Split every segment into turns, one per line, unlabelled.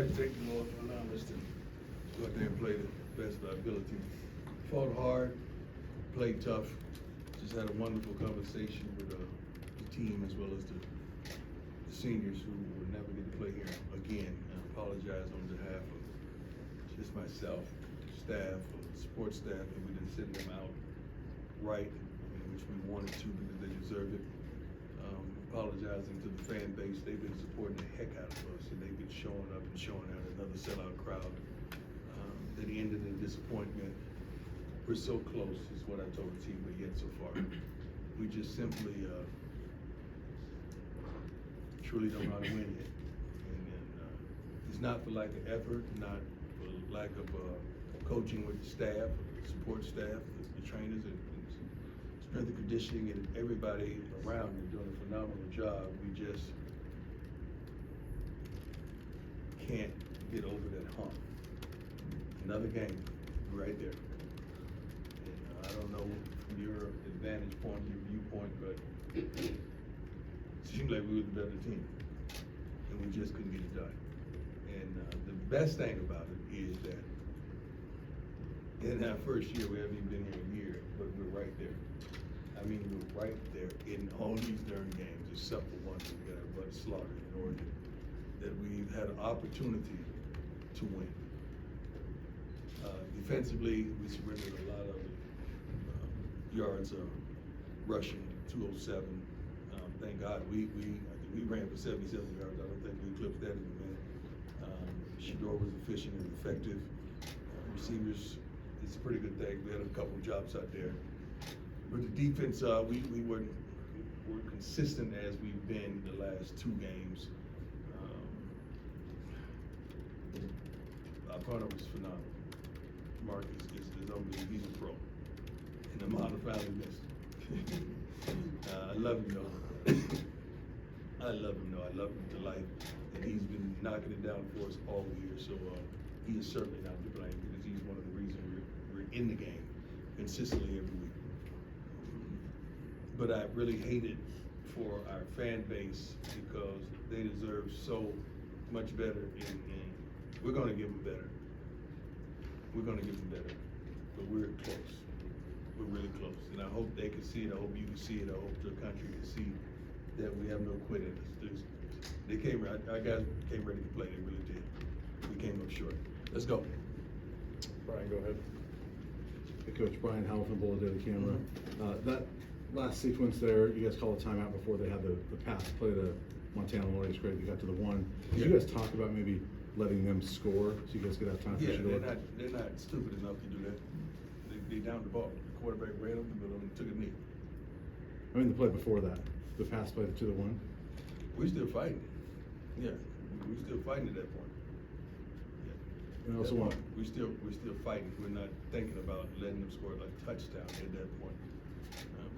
right, thank you, Lord, for allowing us to go out there and play the best of our ability. Fought hard, played tough, just had a wonderful conversation with the team as well as the seniors who will never get to play here again. I apologize on behalf of just myself, staff, support staff, and we didn't send them out right, which we wanted to because they deserve it. Apologizing to the fan base. They've been supporting the heck out of us, and they've been showing up and showing out another sellout crowd. At the end of the disappointment, we're so close, is what I told the team, but yet so far, we just simply truly don't know how to win yet. And it's not for lack of effort, not for lack of coaching with the staff, support staff, the trainers, and strength and conditioning, and everybody around them doing a phenomenal job. We just can't get over that hump. Another game, right there. And I don't know from your advantage point, your viewpoint, but it seemed like we were the better team, and we just couldn't get it done. And the best thing about it is that in our first year, we haven't even been here a year, but we're right there. I mean, we're right there in all these darn games, except for one that we got our butt slaughtered in Oregon, that we've had an opportunity to win. Defensively, we surrendered a lot of yards rushing, 207. Thank God we ran for 77 yards. I don't think we eclipsed that in a minute. Shador was efficient and effective. Receivers, it's a pretty good thing. We had a couple of jobs out there. But the defense, we weren't consistent as we've been the last two games. Our partner was phenomenal. Mark is unbelievable. He's a pro. And the amount of finally missed. I love him though. I love him though. I love him to life. And he's been knocking it down for us all year. So he is certainly not to blame because he's one of the reasons we're in the game consistently every week. But I really hate it for our fan base because they deserve so much better, and we're going to give them better. We're going to give them better, but we're close. We're really close, and I hope they can see it. I hope you can see it. I hope the country can see that we have no quit in us. They came, our guys came ready to play. They really did. We came up short. Let's go.
Brian, go ahead. Hey, Coach Brian Howell from Bullet Daily Camera. That last sequence there, you guys called a timeout before they had the pass play to Montana Lawrence. Great, you got to the one. Did you guys talk about maybe letting them score so you guys could have time for Shador?
They're not stupid enough to do that. They downed the ball. The quarterback ran up the middle and took a knee.
I mean, the play before that, the pass play to the one.
We're still fighting. Yeah, we're still fighting at that point. Yeah.
And also
we're still fighting. We're not thinking about letting them score like a touchdown at that point.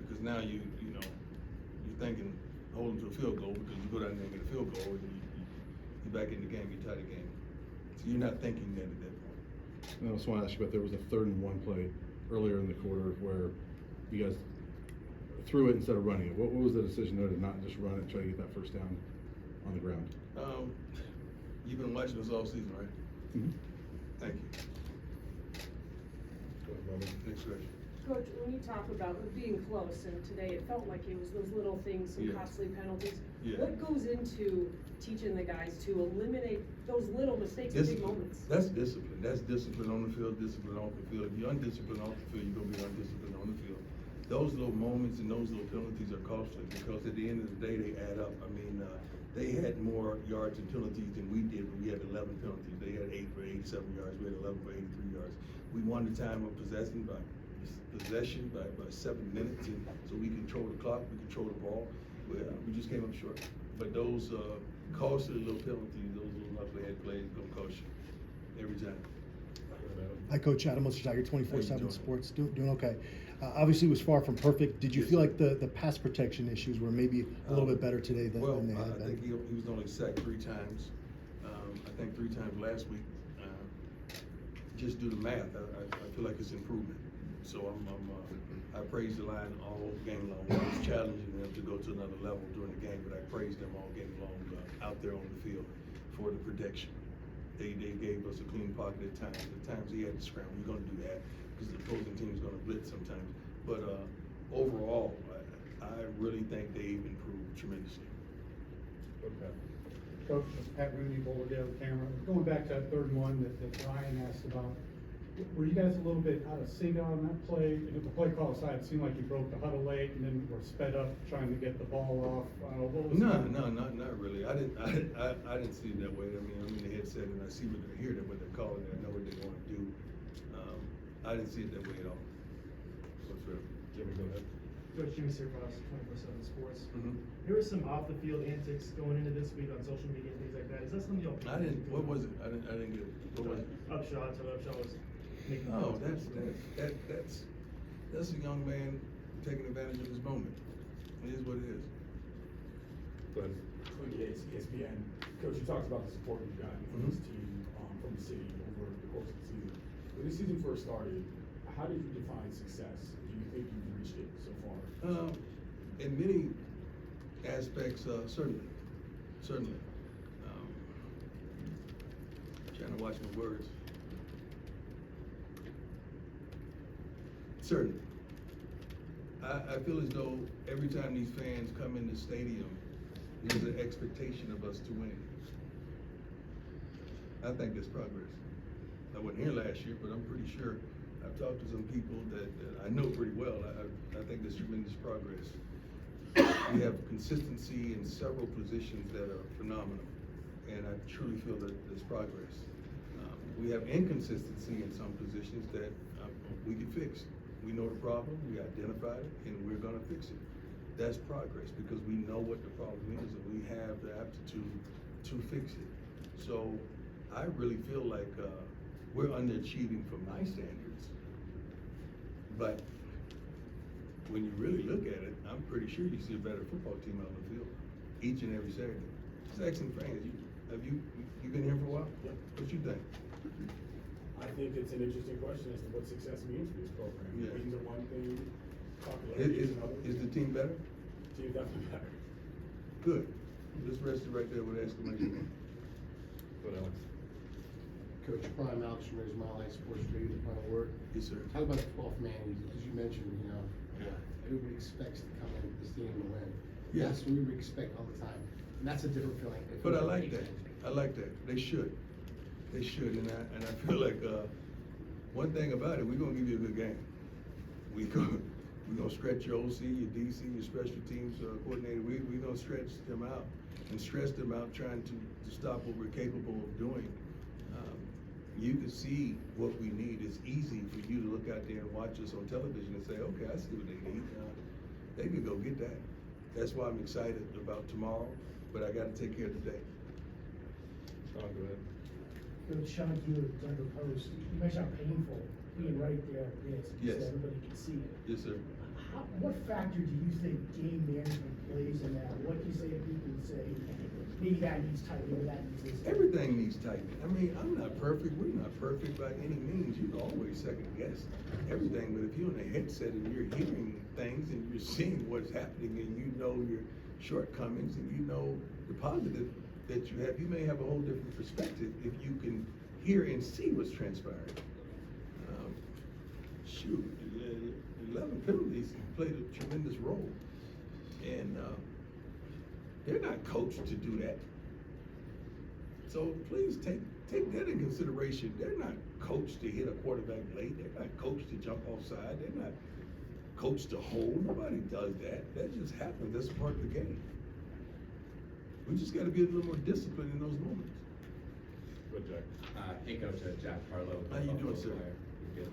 Because now you're thinking hold them to a field goal because you go down there and get a field goal and you're back in the game, you tie the game. So you're not thinking that at that point.
And I also want to ask you about, there was a 3rd and 1 play earlier in the quarter where you guys threw it instead of running it. What was the decision there to not just run it and try to get that first down on the ground?
You've been watching us all season, right?
Mm-hmm.
Thank you.
Go ahead, Robert.
Next question.
Coach, when you talk about being close, and today it felt like it was those little things, some costly penalties.
Yeah.
What goes into teaching the guys to eliminate those little mistakes and big moments?
That's discipline. That's discipline on the field, discipline off the field. If you're undisciplined off the field, you're going to be undisciplined on the field. Those little moments and those little penalties are costly because at the end of the day, they add up. I mean, they had more yards and penalties than we did, but we had 11 penalties. They had 8 for 87 yards. We had 11 for 83 yards. We won the time of possession by 7 minutes, and so we control the clock, we control the ball. We just came up short. But those costly little penalties, those little knucklehead plays, gonna cost you every time.
Hi, Coach Adam Tiger, 24/7 Sports. Doing okay. Obviously, it was far from perfect. Did you feel like the pass protection issues were maybe a little bit better today than they had been?
I think he was only sacked 3 times. I think 3 times last week. Just do the math. I feel like it's improvement. So I praised the line all game long. I was challenging them to go to another level during the game, but I praised them all game long out there on the field for the protection. They gave us a clean pocket at times. At times he had to scramble. We're gonna do that because the opposing team is gonna blitz sometimes. But overall, I really think they've improved tremendously.
Okay.
Coach, Pat Rooney, Boulder Dale camera. Going back to that third one that Brian asked about, were you guys a little bit out of sync on that play? And if the play call aside, it seemed like you broke the huddle late and then were sped up trying to get the ball off. What was
No, not really. I didn't see it that way. I mean, I'm in the headset and I see what they're hearing, what they're calling, and I know what they want to do. I didn't see it that way at all. Whatsoever.
Jimmy, go ahead.
Coach Jimmy Sirkos, 24/7 Sports.
Mhm.
There was some off the field antics going into this week on social media and things like that. Is that something y'all?
I didn't. What was it? I didn't get it. What was it?
Upshot. So Upshot was making.
Oh,
comments.
that's a young man taking advantage of his moment. It is what it is.
Go ahead.
Quinn Yates, ESPN. Coach, you talked about the support you've gotten from this team, from the city over the course of the season. When this season first started, how did you define success? Do you think you've reached it so far?
In many aspects, certainly. Trying to watch my words. Certainly. I feel as though every time these fans come in the stadium, there's an expectation of us to win. I think that's progress. I wasn't here last year, but I'm pretty sure I've talked to some people that I know pretty well. I think there's tremendous progress. We have consistency in several positions that are phenomenal, and I truly feel that there's progress. We have inconsistency in some positions that we can fix. We know the problem, we identified it, and we're gonna fix it. That's progress because we know what the problem is and we have the aptitude to fix it. So I really feel like we're underachieving from my standards. But when you really look at it, I'm pretty sure you see a better football team out on the field each and every Saturday. Just asking fans, you been here for a while?
Yep.
What you think?
I think it's an interesting question as to what success means for this program.
Yeah.
Wins are one thing, popularity is another.
Is the team better?
Team definitely better.
Good. Just rest it right there with exclamation.
Go ahead, Alex.
Coach Prime Alex from Mile High Sports for you, the final word.
Yes, sir.
Talk about the 12th man, as you mentioned, everybody expects to come in this team and win.
Yeah.
That's what we expect all the time, and that's a different feeling.
But I like that. I like that. They should. They should, and I feel like one thing about it, we're gonna give you a good game. We're gonna stretch your OC, your DC, your special teams coordinator. We're gonna stretch them out and stress them out, trying to stop what we're capable of doing. You can see what we need. It's easy for you to look out there and watch us on television and say, okay, I see what they need. They can go get that. That's why I'm excited about tomorrow, but I got to take care of today.
Sean, go ahead.
Coach Sean Hewitt, Denver Post, you mentioned how painful being right there is,
Yes.
so everybody can see it.
Yes, sir.
What factor do you think game management plays in that? What do you say if people say, maybe that needs tightening, or that needs this?
Everything needs tightening. I mean, I'm not perfect. We're not perfect by any means. You can always second guess everything, but if you're in a headset and you're hearing things and you're seeing what's happening and you know your shortcomings and you know the positive that you have, you may have a whole different perspective if you can hear and see what's transpiring. Shoot, 11 penalties played a tremendous role, and they're not coached to do that. So please take that in consideration. They're not coached to hit a quarterback late. They're not coached to jump offside. They're not coached to hold. Nobody does that. That just happens. That's part of the game. We just got to be a little more disciplined in those moments.
Good, Jack.
Hey, Coach, Jack Harlow.
How you doing, sir?
Good.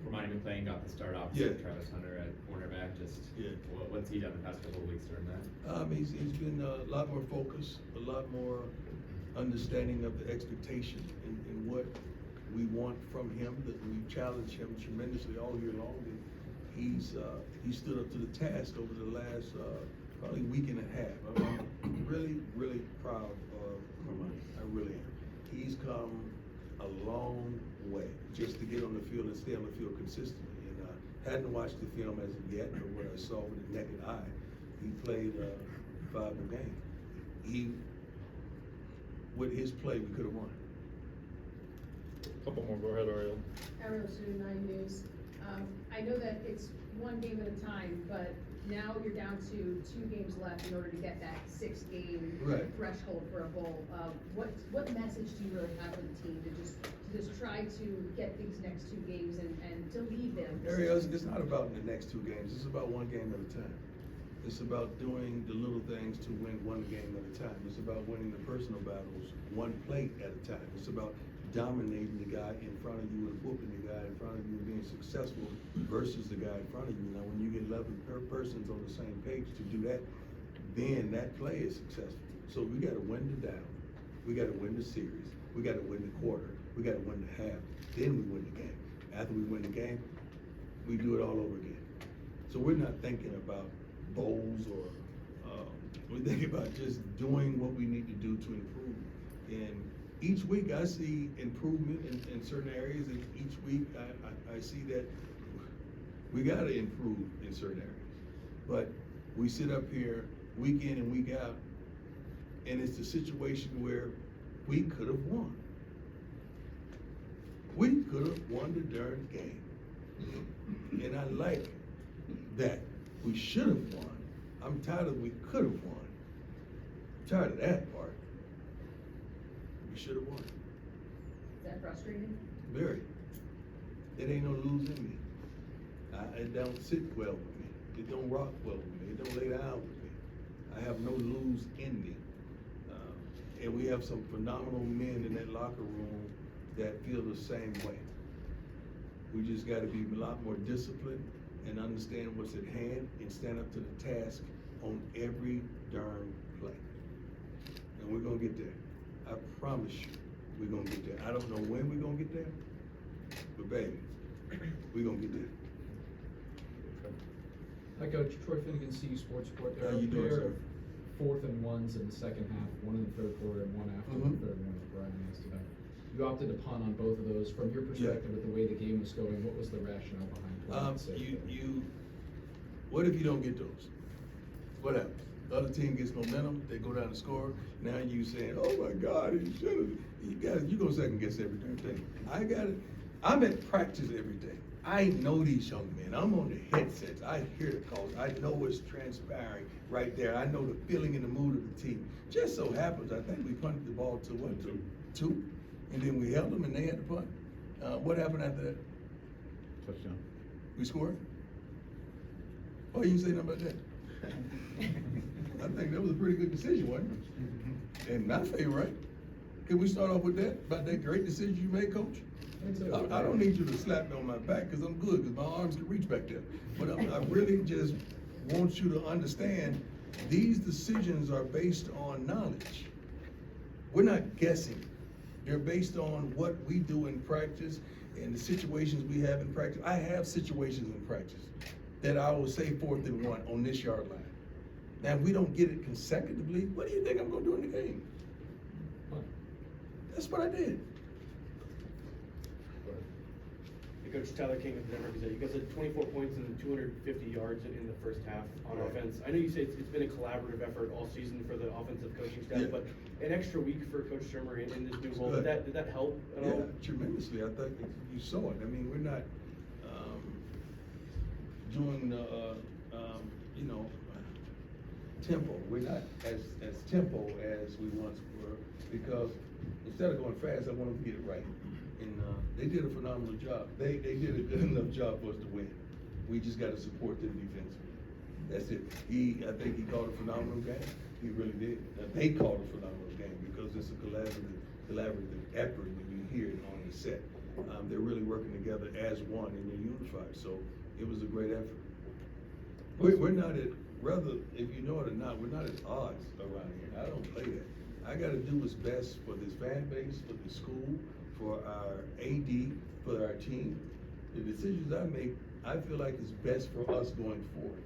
Romani McClain got the start opposite
Yeah.
Travis Hunter at cornerback. Just
Yeah.
What's he done the past couple of weeks during that?
He's been a lot more focused, a lot more understanding of the expectation and what we want from him. That we challenged him tremendously all year long, and he stood up to the task over the last probably week and a half. I'm really, really proud of Romani. I really am. He's come a long way just to get on the field and stay on the field consistently. And hadn't watched the film as of yet, but what I saw with the naked eye, he played a 5 game. With his play, we could have won.
Couple more, go ahead, Ariel.
Ariel Sue, 9 News. I know that it's one game at a time, but now you're down to 2 games left in order to get that 6-game
Right.
threshold for a bowl. What message do you really have for the team to just try to get these next 2 games and to lead them?
Ariel, it's not about the next 2 games, it's about one game at a time. It's about doing the little things to win one game at a time. It's about winning the personal battles one plate at a time. It's about dominating the guy in front of you and whooping the guy in front of you and being successful versus the guy in front of you. Now, when you get 11 persons on the same page to do that, then that play is successful. So we got to win the down. We got to win the series. We got to win the quarter. We got to win the half. Then we win the game. After we win the game, we do it all over again. So we're not thinking about bowls or we're thinking about just doing what we need to do to improve. And each week I see improvement in certain areas, and each week I see that we got to improve in certain areas. But we sit up here week in and week out, and it's a situation where we could have won. We could have won the darn game. And I like that. We should have won. I'm tired of we could have won. I'm tired of that part. We should have won.
Is that frustrating?
Very. It ain't no losing me. It don't sit well with me. It don't rock well with me. It don't lay down with me. I have no lose in me. And we have some phenomenal men in that locker room that feel the same way. We just got to be a lot more disciplined and understand what's at hand and stand up to the task on every darn play. And we're going to get there. I promise you, we're going to get there. I don't know when we're going to get there, but baby, we're going to get there.
Hi, Coach. Troy Finnegan, CU Sports Report. There
How you doing, sir?
4th and 1s in the second half, 1 in the third quarter and 1 after the third one that Brian asked about. You opted to punt on both of those. From your perspective, with the way the game was going, what was the rationale behind playing it safe?
What if you don't get those? What happens? The other team gets momentum, they go down and score. Now you saying, oh my God, he should have. You guys, you gonna second guess every damn thing. I got it. I'm at practice every day. I know these young men. I'm on the headsets. I hear the calls. I know what's transpiring right there. I know the feeling and the mood of the team. Just so happens, I think we punted the ball to what, two? And then we held them and they had to punt. What happened after that?
Touchdown.
We scored? Oh, you didn't say nothing about that. I think that was a pretty good decision, wasn't it? In my favor, right? Can we start off with that, about that great decision you made, Coach? I don't need you to slap me on my back, because I'm good, because my arms can reach back there. But I really just want you to understand, these decisions are based on knowledge. We're not guessing. They're based on what we do in practice and the situations we have in practice. I have situations in practice that I will say 4th and 1 on this yard line. Now, if we don't get it consecutively, what do you think I'm gonna do in the game? That's what I did.
Hey, Coach, Tyler King of the Denver Gazette. You guys had 24 points and 250 yards in the first half on offense. I know you say it's been a collaborative effort all season for the offensive coaching staff, but an extra week for Coach Shermer in this new role, did that help at all?
Yeah, tremendously. I think you saw it. I mean, we're not doing tempo. We're not as tempo as we once were, because instead of going fast, I want them to get it right. And they did a phenomenal job. They did a good enough job for us to win. We just got to support them defensively. That's it. I think he called a phenomenal game. He really did. They called a phenomenal game because it's a collaborative effort when you hear it on the set. They're really working together as one and they're unified. So it was a great effort. We're not at, rather, if you know it or not, we're not at odds around here. I don't play that. I got to do what's best for this fan base, for the school, for our AD, for our team. The decisions I make, I feel like it's best for us going forward.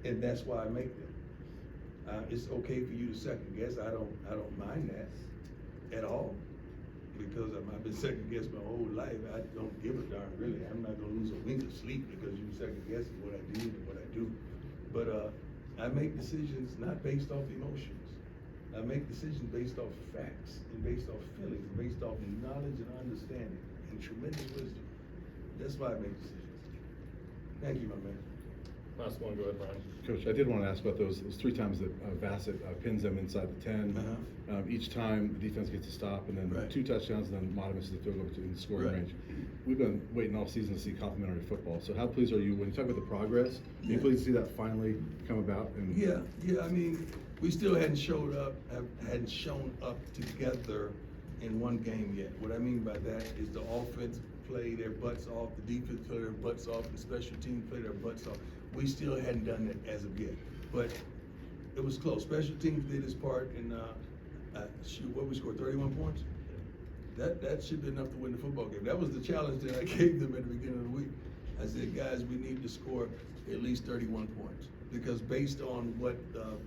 And that's why I make them. It's okay for you to second guess. I don't mind that at all, because I've been second guessed my whole life. I don't give a darn, really. I'm not gonna lose a wink of sleep because you second guessing what I did and what I do. But I make decisions not based off emotions. I make decisions based off facts and based off feelings, and based off knowledge and understanding. and tremendous wisdom. That's why I make decisions. Thank you, my man.
Last one, go ahead, Brian.
Coach, I did want to ask about those 3 times that Bassett pins them inside the 10. Each time the defense gets to stop, and then
Right.
2 touchdowns, and then Mata misses the field goal in scoring
Right.
range. We've been waiting all season to see complimentary football. So how pleased are you when you talk about the progress? Are you
Yeah.
pleased to see that finally come about? And
Yeah, I mean, we still hadn't shown up together in one game yet. What I mean by that is the offense play their butts off, the defense play their butts off, the special team play their butts off. We still hadn't done that as of yet, but it was close. Special teams did its part, and what we scored 31 points. That should be enough to win the football game. That was the challenge that I gave them at the beginning of the week. I said, guys, we need to score at least 31 points. Because based on what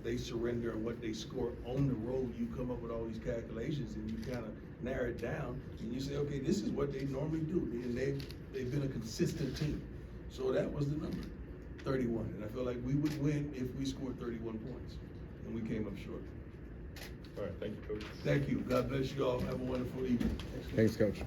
they surrender and what they score on the road, you come up with all these calculations and you kind of narrow it down and you say, okay, this is what they normally do. And they've been a consistent team. So that was the number, 31. And I feel like we would win if we scored 31 points. And we came up short.
All right, thank you, Coach.
Thank you. God bless you all. Have a wonderful evening.
Thanks, Coach.